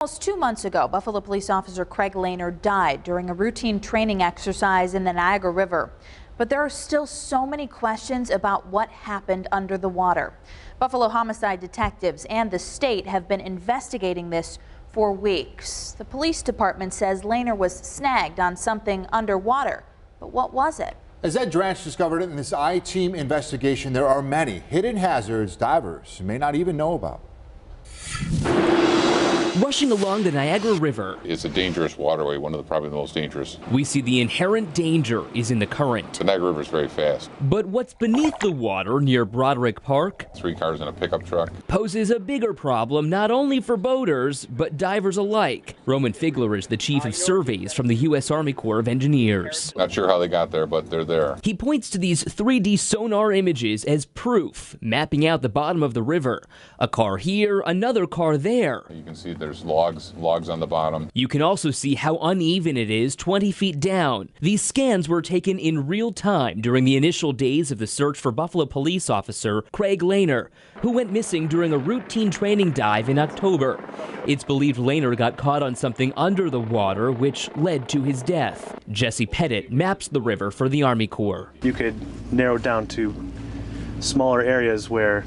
Almost 2 months ago, Buffalo police officer Craig Lehner died during a routine training exercise in the Niagara River. But there are still so many questions about what happened under the water. Buffalo homicide detectives and the state have been investigating this for weeks. The police department says Lehner was snagged on something underwater. But what was it? As Ed Dranch discovered in this I-Team investigation, there are many hidden hazards divers may not even know about. Rushing along the Niagara River. It's a dangerous waterway, probably the most dangerous. We see the inherent danger is in the current. The Niagara River is very fast. But what's beneath the water near Broderick Park 3 cars in a pickup truck poses a bigger problem not only for boaters, but divers alike. Roman Figler is the chief of surveys from the U.S. Army Corps of Engineers. Not sure how they got there, but they're there. He points to these 3D sonar images as proof, mapping out the bottom of the river. A car here, another car there. You can see there's logs on the bottom. You can also see how uneven it is 20 feet down. These scans were taken in real time during the initial days of the search for Buffalo police officer Craig Lehner, who went missing during a routine training dive in October. It's believed Lehner got caught on something under the water, which led to his death. Jesse Pettit maps the river for the Army Corps. You could narrow it down to smaller areas where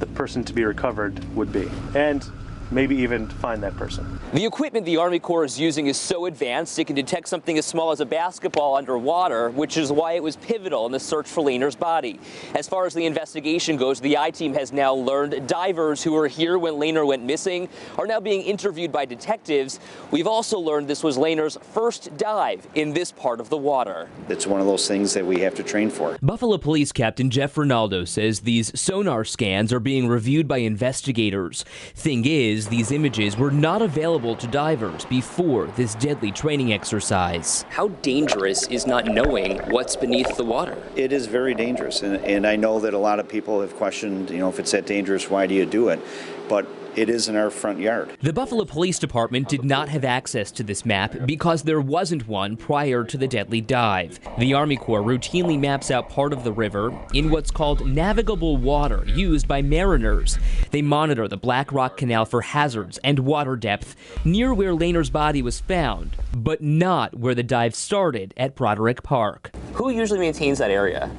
the person to be recovered would be, and maybe even find that person. The equipment the Army Corps is using is so advanced it can detect something as small as a basketball underwater, which is why it was pivotal in the search for Lehner's body. As far as the investigation goes, the I-Team has now learned divers who were here when Lehner went missing are now being interviewed by detectives. We've also learned this was Lehner's first dive in this part of the water. It's one of those things that we have to train for. Buffalo Police Captain Jeff Rinaldo says these sonar scans are being reviewed by investigators. Thing is, these images were not available to divers before this deadly training exercise. How dangerous is not knowing what's beneath the water? It is very dangerous, and I know that a lot of people have questioned, if it's that dangerous, why do you do it? But it is in our front yard. The Buffalo Police Department did not have access to this map because there wasn't one prior to the deadly dive. The Army Corps routinely maps out part of the river in what's called navigable water used by mariners. They monitor the Black Rock Canal for hazards and water depth near where Lehner's body was found, but not where the dive started at Broderick Park. Who usually maintains that area?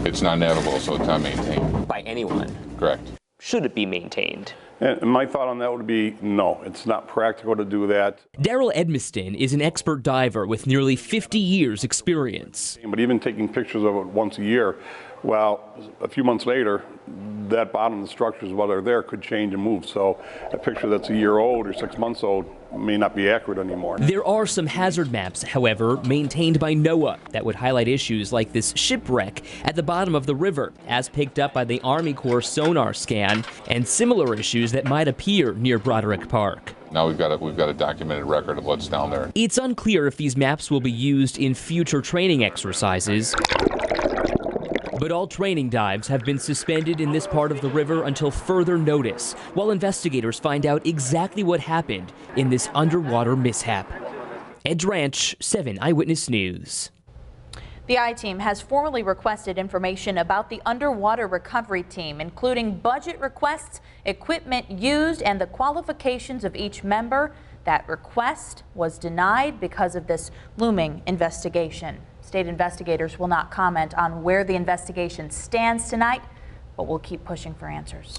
It's not navigable, so it's not maintained. By anyone? Correct. Should it be maintained? And my thought on that would be no, it's not practical to do that. Daryl Edmiston is an expert diver with nearly 50 years experience. But even taking pictures of it once a year, well, a few months later, that bottom of the structures, while they're there, could change and move. So a picture that's a year old or 6 months old may not be accurate anymore. There are some hazard maps, however, maintained by NOAA that would highlight issues like this shipwreck at the bottom of the river, as picked up by the Army Corps sonar scan, and similar issues that might appear near Broderick Park. Now we've got a documented record of what's down there. It's unclear if these maps will be used in future training exercises. But all training dives have been suspended in this part of the river until further notice, while investigators find out exactly what happened in this underwater mishap. Ed Dranch, 7 Eyewitness News. The I-Team has formally requested information about the underwater recovery team, including budget requests, equipment used, and the qualifications of each member. That request was denied because of this looming investigation. State investigators will not comment on where the investigation stands tonight, but we'll keep pushing for answers.